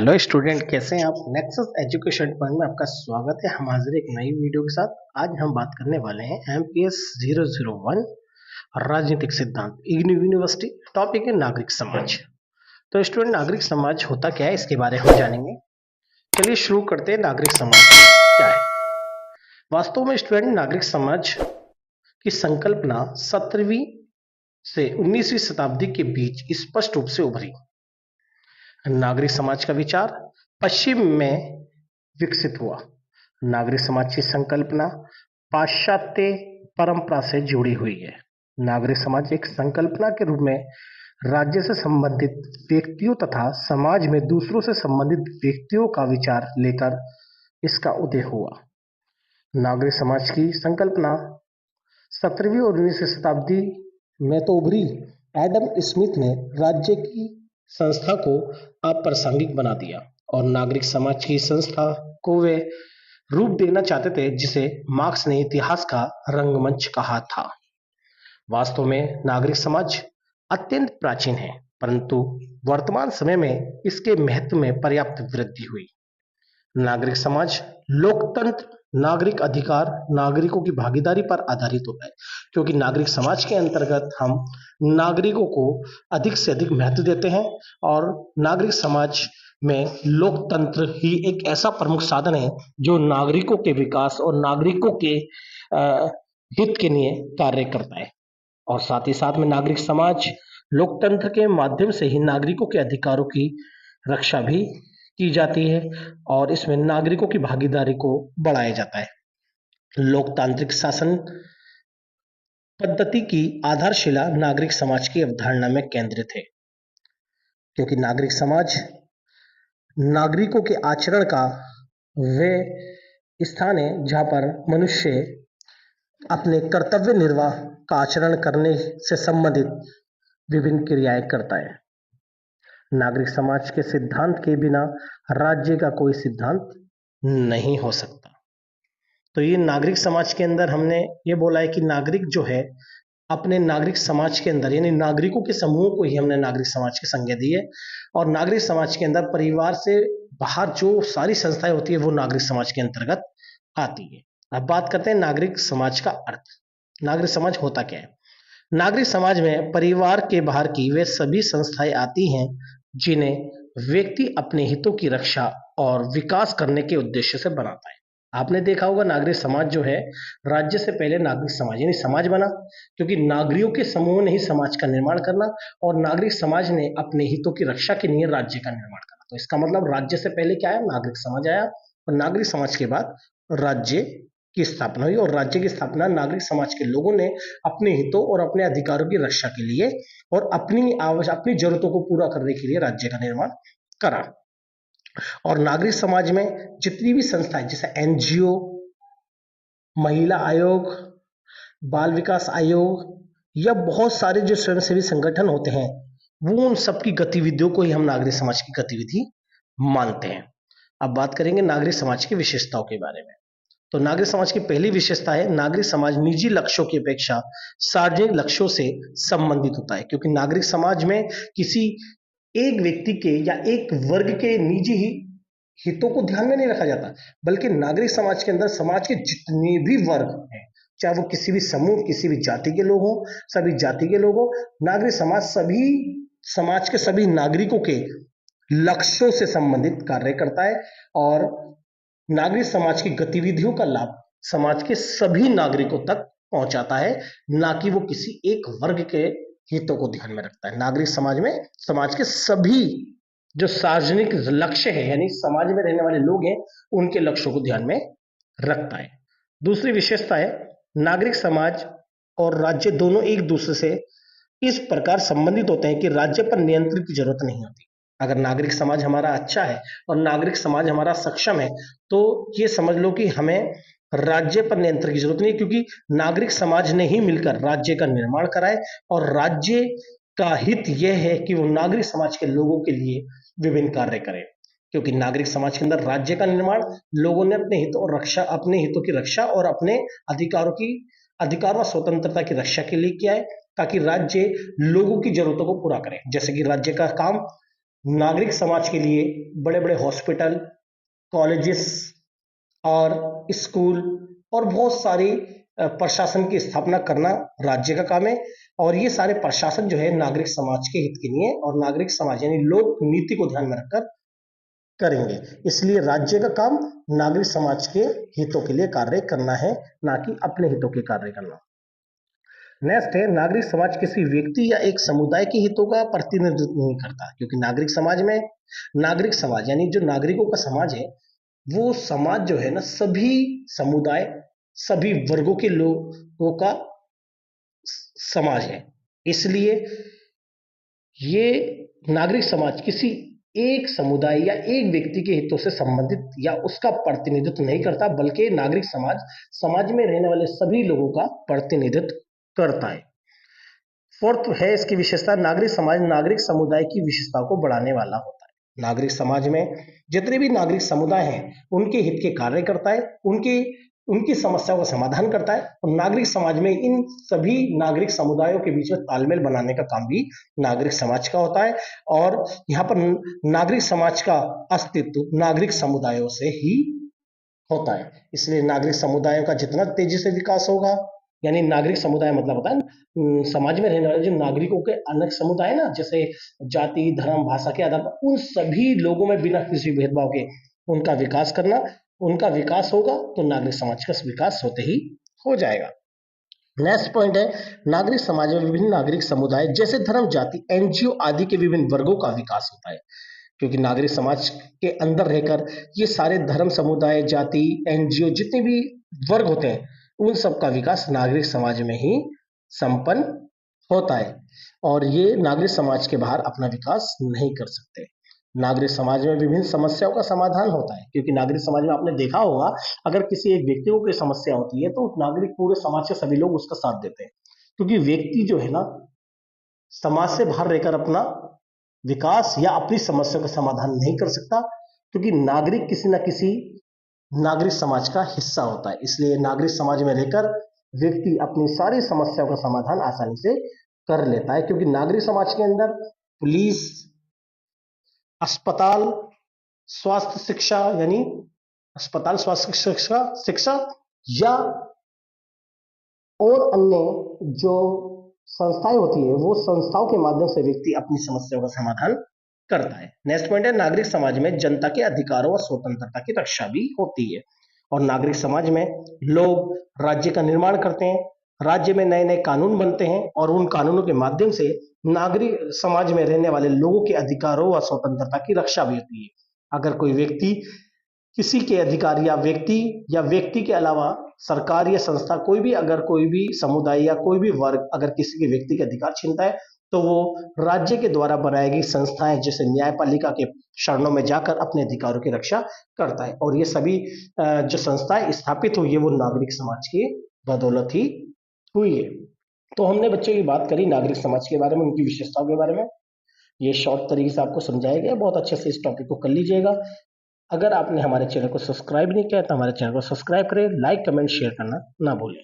Hello student, कैसे हैं आप। नेक्सस एजुकेशन पॉइंट में आपका स्वागत है। हम हाजिर एक नई वीडियो के साथ। आज हम बात करने वाले हैं एमपीएस 001 राजनीतिक सिद्धांत, इग्नू यूनिवर्सिटी। टॉपिक है नागरिक समाज। तो स्टूडेंट, नागरिक समाज होता क्या है, इसके बारे में हम जानेंगे। चलिए शुरू करते हैं। नागरिक समाज क्या है। वास्तव में स्टूडेंट, नागरिक समाज की संकल्पना 17वीं से 19वीं शताब्दी के बीच स्पष्ट रूप से उभरी। नागरिक समाज का विचार पश्चिम में विकसित हुआ। नागरिक समाज की संकल्पना पाश्चात्य परंपरा से जुड़ी हुई है। नागरिक समाज एक संकल्पना के रूप में राज्य से संबंधित व्यक्तियों तथा समाज में दूसरों से संबंधित व्यक्तियों का विचार लेकर इसका उदय हुआ। नागरिक समाज की संकल्पना 17वीं और 19वीं शताब्दी में तो उभरी। एडम स्मिथ ने राज्य की संस्था को अप्रासंगिक बना दिया और नागरिक समाज की संस्था को वे रूप देना चाहते थे जिसे मार्क्स ने इतिहास का रंगमंच कहा था। वास्तव में नागरिक समाज अत्यंत प्राचीन है, परंतु वर्तमान समय में इसके महत्व में पर्याप्त वृद्धि हुई। नागरिक समाज लोकतंत्र, नागरिक अधिकार, नागरिकों की भागीदारी पर आधारित होता है, क्योंकि नागरिक समाज के अंतर्गत हम नागरिकों को अधिक से अधिक महत्व देते हैं और नागरिक समाज में लोकतंत्र ही एक ऐसा प्रमुख साधन है जो नागरिकों के विकास और नागरिकों के हित के लिए कार्य करता है। और साथ ही साथ में नागरिक समाज लोकतंत्र के माध्यम से ही नागरिकों के अधिकारों की रक्षा भी की जाती है और इसमें नागरिकों की भागीदारी को बढ़ाया जाता है। लोकतांत्रिक शासन पद्धति की आधारशिला नागरिक समाज की अवधारणा में केंद्रित है, क्योंकि नागरिक समाज नागरिकों के आचरण का वे स्थान है जहां पर मनुष्य अपने कर्तव्य निर्वाह का आचरण करने से संबंधित विभिन्न क्रियाएं करता है। नागरिक समाज के सिद्धांत के बिना राज्य का कोई सिद्धांत नहीं हो सकता। तो ये नागरिक समाज के अंदर हमने ये बोला है कि नागरिक जो है अपने नागरिक समाज के अंदर, यानी नागरिकों के समूह को ही हमने नागरिक समाज की संज्ञा दी है। और नागरिक समाज के अंदर परिवार से बाहर जो सारी संस्थाएं होती है वो नागरिक समाज के अंतर्गत आती है। अब बात करते हैं नागरिक समाज का अर्थ। नागरिक समाज होता क्या है। नागरिक समाज में परिवार के बाहर की वे सभी संस्थाएं आती हैं जिन्हें व्यक्ति अपने हितों की रक्षा और विकास करने के उद्देश्य से बनाता है। आपने देखा होगा नागरिक समाज जो है, राज्य से पहले नागरिक समाज यानी समाज बना, क्योंकि नागरिकों के समूह ने ही समाज का निर्माण करना और नागरिक समाज ने अपने हितों की रक्षा के लिए राज्य का निर्माण करना। तो इसका मतलब राज्य से पहले क्या है, नागरिक समाज आया और नागरिक समाज के बाद राज्य की स्थापना हुई और राज्य की स्थापना नागरिक समाज के लोगों ने अपने हितों और अपने अधिकारों की रक्षा के लिए और अपनी जरूरतों को पूरा करने के लिए राज्य का निर्माण करा। और नागरिक समाज में जितनी भी संस्थाएं जैसे एनजीओ, महिला आयोग, बाल विकास आयोग या बहुत सारे जो स्वयंसेवी संगठन होते हैं वो उन सबकी गतिविधियों को ही हम नागरिक समाज की गतिविधि मानते हैं। अब बात करेंगे नागरिक समाज की विशेषताओं के बारे में। तो नागरिक समाज की पहली विशेषता है, नागरिक समाज निजी लक्ष्यों की अपेक्षा सार्वजनिक लक्ष्यों से संबंधित होता है। क्योंकि नागरिक समाज में किसी एक व्यक्ति के या एक वर्ग के निजी ही हितों को ध्यान में नहीं रखा जाता, बल्कि नागरिक समाज के अंदर समाज के जितने भी वर्ग हैं, चाहे वो किसी भी समूह, किसी भी जाति के लोग हों, सभी जाति के लोग हों, नागरिक समाज सभी समाज के सभी नागरिकों के लक्ष्यों से संबंधित कार्य करता है और नागरिक समाज की गतिविधियों का लाभ समाज के सभी नागरिकों तक पहुंचाता है, ना कि वो किसी एक वर्ग के हितों को ध्यान में रखता है। नागरिक समाज में समाज के सभी जो सार्वजनिक लक्ष्य है, यानी समाज में रहने वाले लोग हैं, उनके लक्ष्यों को ध्यान में रखता है। दूसरी विशेषता है, नागरिक समाज और राज्य दोनों एक दूसरे से इस प्रकार संबंधित होते हैं कि राज्य पर नियंत्रण की जरूरत नहीं होती। अगर नागरिक समाज हमारा अच्छा है और नागरिक समाज हमारा सक्षम है तो ये समझ लो कि हमें राज्य पर नियंत्रण की जरूरत नहीं, क्योंकि नागरिक समाज ने ही मिलकर राज्य का निर्माण करा है और राज्य का हित यह है कि वो नागरिक समाज के लोगों के लिए विभिन्न कार्य करे। क्योंकि नागरिक समाज के अंदर राज्य का निर्माण लोगों ने अपने हितों की रक्षा और अपने अधिकार व स्वतंत्रता की रक्षा के लिए किया है, ताकि राज्य लोगों की जरूरतों को पूरा करे। जैसे कि राज्य का काम नागरिक समाज के लिए बड़े बड़े हॉस्पिटल, कॉलेजेस और स्कूल और बहुत सारी प्रशासन की स्थापना करना राज्य का काम है। और ये सारे प्रशासन जो है नागरिक समाज के हित के लिए और नागरिक समाज यानी लोक नीति को ध्यान में रखकर करेंगे। इसलिए राज्य का काम नागरिक समाज के हितों के लिए कार्य करना है, ना कि अपने हितों के कार्य करना। नेक्स्ट है, नागरिक समाज किसी व्यक्ति या एक समुदाय के हितों का प्रतिनिधित्व नहीं करता, क्योंकि नागरिक समाज में नागरिक समाज यानी जो नागरिकों का समाज है, वो समाज जो है ना सभी समुदाय, सभी वर्गों के लोगों का समाज है। इसलिए ये नागरिक समाज किसी एक समुदाय या एक व्यक्ति के हितों से संबंधित या उसका प्रतिनिधित्व नहीं करता, बल्कि नागरिक समाज समाज में रहने वाले सभी लोगों का प्रतिनिधित्व करता है। फोर्थ है इसकी विशेषता, नागरिक समाज नागरिक समुदाय की विशेषताओं को बढ़ाने वाला होता है। नागरिक समाज में जितने भी नागरिक समुदाय हैं उनके हित के कार्य करता है, उनकी समस्याओं का समाधान करता है, और नागरिक समाज में इन सभी नागरिक समुदायों के बीच में तालमेल बनाने का काम भी नागरिक समाज का होता है। और यहाँ पर नागरिक समाज का अस्तित्व नागरिक समुदायों से ही होता है। इसलिए नागरिक समुदायों का जितना तेजी से विकास होगा, यानी नागरिक समुदाय मतलब होता है समाज में रहने वाले जो नागरिकों के अनेक समुदाय ना, जैसे जाति, धर्म, भाषा के आधार पर उन सभी लोगों में बिना किसी भेदभाव के उनका विकास करना। उनका विकास होगा तो नागरिक समाज का विकास होते ही हो जाएगा। नेक्स्ट पॉइंट है, नागरिक समाज में विभिन्न नागरिक समुदाय जैसे धर्म, जाति, एनजीओ आदि के विभिन्न वर्गों का विकास होता है, क्योंकि नागरिक समाज के अंदर रहकर ये सारे धर्म, समुदाय, जाति, एनजीओ जितने भी वर्ग होते हैं उन सब का विकास नागरिक समाज में ही संपन्न होता है, और ये नागरिक समाज के बाहर अपना विकास नहीं कर सकते। नागरिक समाज में विभिन्न समस्याओं का समाधान होता है, क्योंकि नागरिक समाज में आपने देखा होगा अगर किसी एक व्यक्ति को कोई समस्या होती है तो नागरिक पूरे समाज के सभी लोग उसका साथ देते हैं, क्योंकि व्यक्ति जो है ना समाज से बाहर रहकर अपना विकास या अपनी समस्या का समाधान नहीं कर सकता, क्योंकि नागरिक किसी न किसी नागरिक समाज का हिस्सा होता है। इसलिए नागरिक समाज में रहकर व्यक्ति अपनी सारी समस्याओं का समाधान आसानी से कर लेता है, क्योंकि नागरिक समाज के अंदर पुलिस, अस्पताल, स्वास्थ्य शिक्षा यानी अस्पताल, स्वास्थ्य शिक्षा या और अन्य जो संस्थाएं होती है वो संस्थाओं के माध्यम से व्यक्ति अपनी समस्याओं का समाधान करता है। नेक्स्ट पॉइंट है, नागरिक समाज में जनता के अधिकारों और स्वतंत्रता की रक्षा भी होती है, और नागरिक समाज में लोग राज्य का निर्माण करते हैं, राज्य में नए नए कानून बनते हैं, और उन कानूनों के माध्यम से नागरिक समाज में रहने वाले लोगों के अधिकारों और स्वतंत्रता की रक्षा भी होती है। अगर कोई व्यक्ति किसी के अधिकार या व्यक्ति के अलावा सरकार या संस्था कोई भी समुदाय या कोई भी वर्ग अगर किसी के व्यक्ति के अधिकार छीनता है तो वो राज्य के द्वारा बनाई गई संस्थाएं जैसे न्यायपालिका के शरणों में जाकर अपने अधिकारों की रक्षा करता है, और ये सभी जो संस्थाएं स्थापित हुई है वो नागरिक समाज की बदौलत ही हुई है। तो हमने बच्चों की बात करी नागरिक समाज के बारे में, उनकी विशेषताओं के बारे में। ये शॉर्ट तरीके से आपको समझाया गया, बहुत अच्छे से इस टॉपिक को कर लीजिएगा। अगर आपने हमारे चैनल को सब्सक्राइब नहीं किया तो हमारे चैनल को सब्सक्राइब करें, लाइक, कमेंट, शेयर करना ना भूलें।